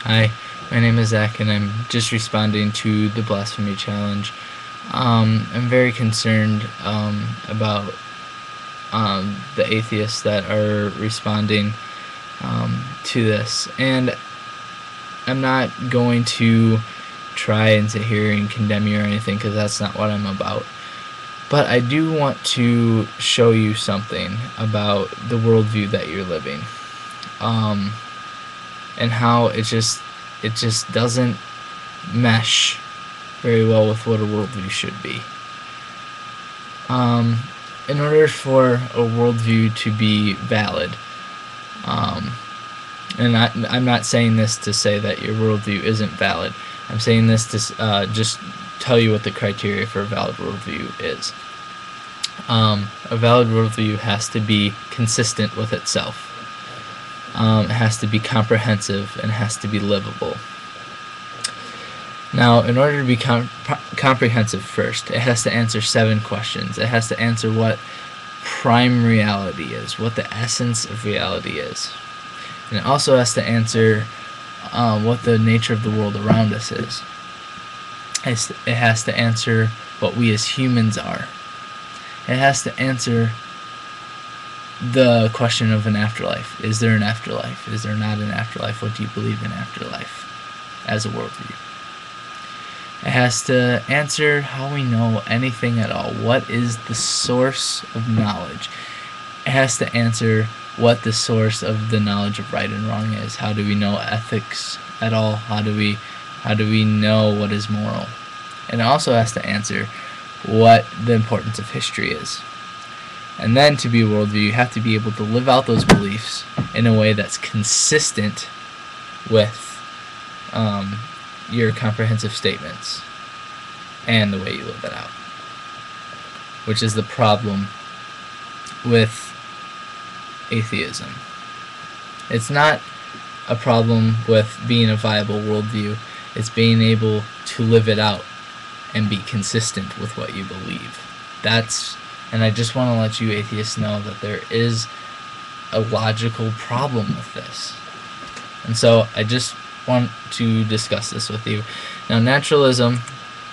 Hi, my name is Zach, and I'm just responding to the blasphemy challenge. I'm very concerned about the atheists that are responding to this, and I'm not going to try and sit here and condemn you or anything, because that's not what I'm about. But I do want to show you something about the worldview that you're living, um, and how it just doesn't mesh very well with what a worldview should be. Um, in order for a worldview to be valid, um, and I'm not saying this to say that your worldview isn't valid. I'm saying this to just tell you what the criteria for a valid worldview is. A valid worldview has to be consistent with itself. It has to be comprehensive, and has to be livable. Now, in order to be comprehensive, first, it has to answer 7 questions. It has to answer what prime reality is, what the essence of reality is. And it also has to answer what the nature of the world around us is. It has to answer what we as humans are. It has to answer the question of an afterlife. Is there an afterlife? Is there not an afterlife? What do you believe in afterlife as a worldview? It has to answer how we know anything at all. What is the source of knowledge? It has to answer what the source of the knowledge of right and wrong is. How do we know ethics at all? How do we know what is moral? And it also has to answer what the importance of history is. And then, to be a worldview, you have to be able to live out those beliefs in a way that's consistent with your comprehensive statements and the way you live it out, which is the problem with atheism. It's not a problem with being a viable worldview. It's being able to live it out and be consistent with what you believe. And I just want to let you atheists know that there is a logical problem with this. And so I just want to discuss this with you. Now, naturalism,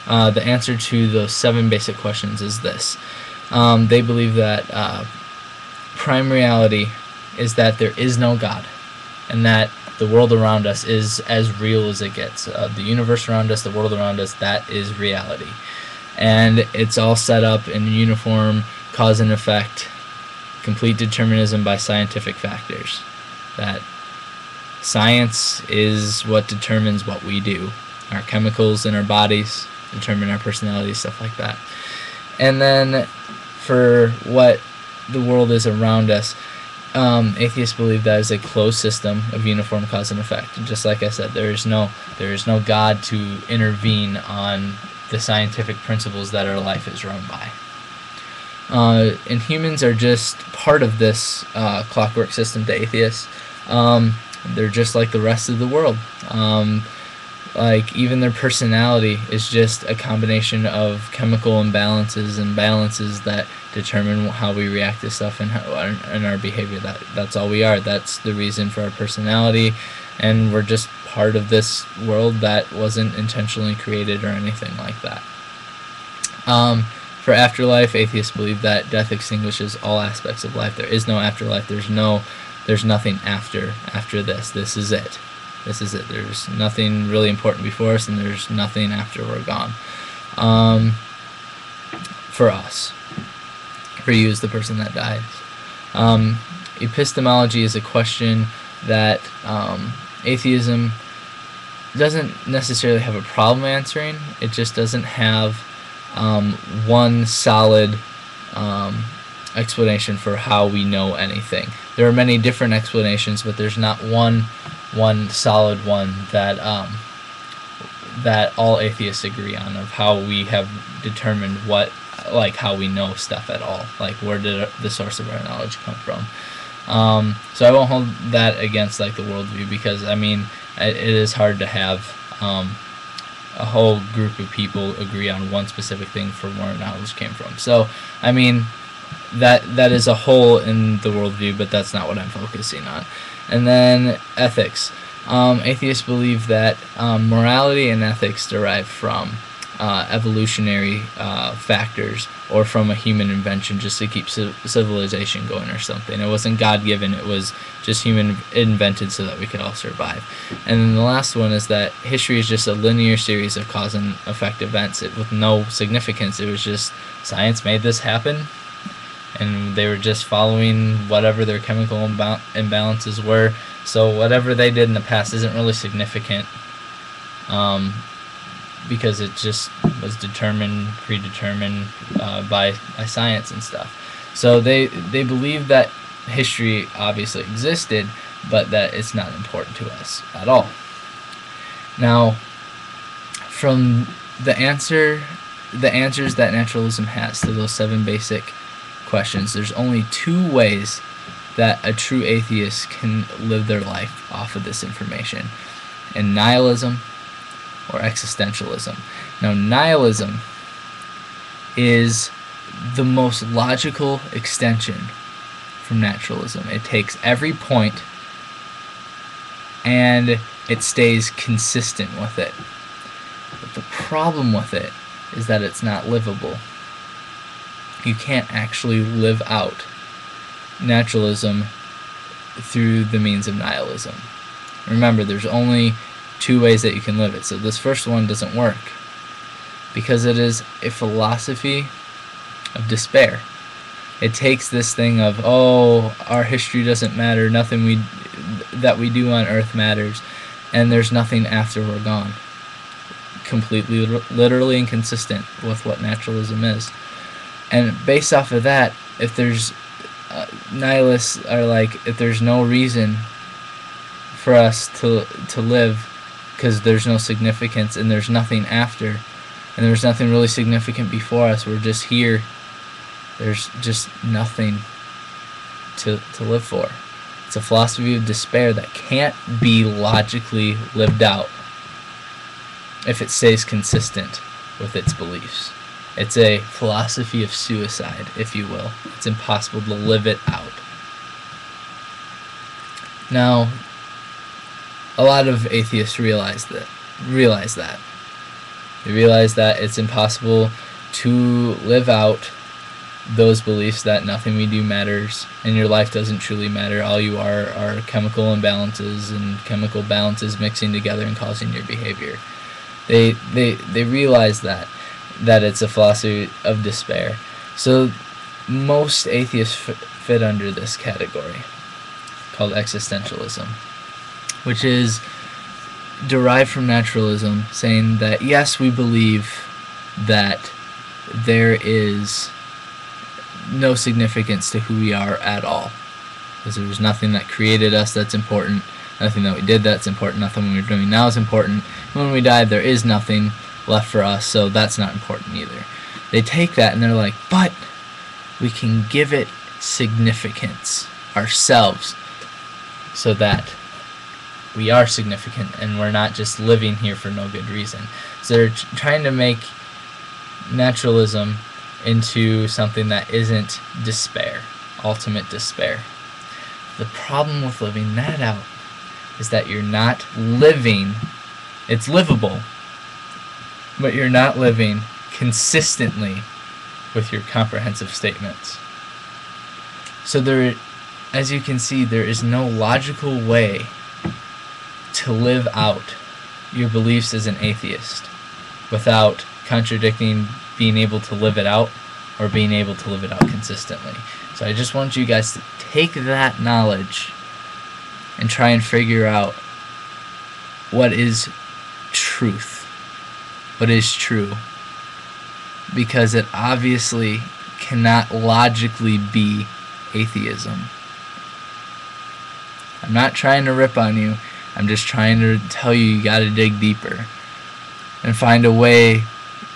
the answer to those 7 basic questions is this. They believe that prime reality is that there is no God, and that the world around us is as real as it gets. The universe around us, the world around us, that is reality. And it's all set up in uniform cause and effect, complete determinism by scientific factors. That science is what determines what we do. Our chemicals in our bodies determine our personality, stuff like that. And then for what the world is around us, atheists believe that is a closed system of uniform cause and effect. And just like I said, there is no God to intervene on the scientific principles that our life is run by. And humans are just part of this clockwork system to atheists. They're just like the rest of the world. Like, even their personality is just a combination of chemical imbalances and balances that determine how we react to stuff and our behavior. That's all we are. That's the reason for our personality, and we're just part of this world that wasn't intentionally created or anything like that. For afterlife, atheists believe that death extinguishes all aspects of life. There is no afterlife. There's nothing after this. This is it. This is it. There's nothing really important before us, and there's nothing after we're gone. For us. For you as the person that dies. Epistemology is a question that atheism doesn't necessarily have a problem answering. It just doesn't have one solid explanation for how we know anything. There are many different explanations, but there's not one solid one that all atheists agree on, of how we have determined how we know stuff at all. Like, where did the source of our knowledge come from? So I won't hold that against the worldview, because it is hard to have a whole group of people agree on one specific thing for where knowledge came from. So that is a hole in the worldview, but that's not what I'm focusing on. And then ethics. Atheists believe that morality and ethics derive from evolutionary factors or from a human invention just to keep civilization going or something. It wasn't God-given, it was just human invented so that we could all survive. And then the last one is that history is just a linear series of cause and effect events with no significance. It was just science made this happen, and they were just following whatever their chemical imbalances were. So whatever they did in the past isn't really significant, because it just was predetermined by science and stuff. So they believe that history obviously existed, but that it's not important to us at all. Now, from the answers that naturalism has to those 7 basic questions, there's only 2 ways that a true atheist can live their life off of this information: and nihilism or existentialism. Now, nihilism is the most logical extension from naturalism. It takes every point and it stays consistent with it. But the problem with it is that it's not livable. You can't actually live out naturalism through the means of nihilism. Remember, there's only 2 ways that you can live it. So this first one doesn't work because it is a philosophy of despair. It takes this thing of, oh, our history doesn't matter, nothing that we do on earth matters, and there's nothing after we're gone. Completely, literally inconsistent with what naturalism is. And based off of that, if there's nihilists are like, if there's no reason for us to live because there's no significance and there's nothing after, and there's nothing really significant before us, we're just here, there's just nothing to live for. It's a philosophy of despair that can't be logically lived out if it stays consistent with its beliefs. It's a philosophy of suicide, if you will. It's impossible to live it out. Now, a lot of atheists realize that. They realize that it's impossible to live out those beliefs that nothing we do matters and your life doesn't truly matter. All you are chemical imbalances and chemical balances mixing together and causing your behavior. They realize that it's a philosophy of despair. So most atheists fit under this category called existentialism, which is derived from naturalism, saying that yes, we believe that there is no significance to who we are at all, because there's nothing that created us that's important, nothing that we did that's important, nothing we're doing now is important. When we die, there is nothing left for us, so that's not important either. They take that and they're like, but we can give it significance ourselves so that we are significant and we're not just living here for no good reason. So they're trying to make naturalism into something that isn't despair, ultimate despair. The problem with living that out is that you're not living, it's livable, but you're not living consistently with your comprehensive statements. So there, as you can see, there is no logical way to live out your beliefs as an atheist without contradicting being able to live it out or being able to live it out consistently. So I just want you guys to take that knowledge and try and figure out what is truth, what is true, because it obviously cannot logically be atheism. I'm not trying to rip on you, I'm just trying to tell you you gotta dig deeper and find a way.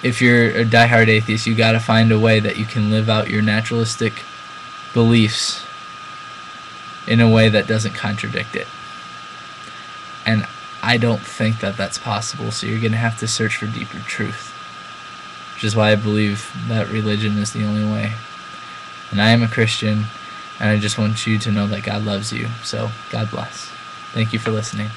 If you're a diehard atheist, you gotta find a way that you can live out your naturalistic beliefs in a way that doesn't contradict it. And I don't think that that's possible, so you're gonna have to search for deeper truth, which is why I believe that religion is the only way. And I am a Christian, and I just want you to know that God loves you. So God bless. Thank you for listening.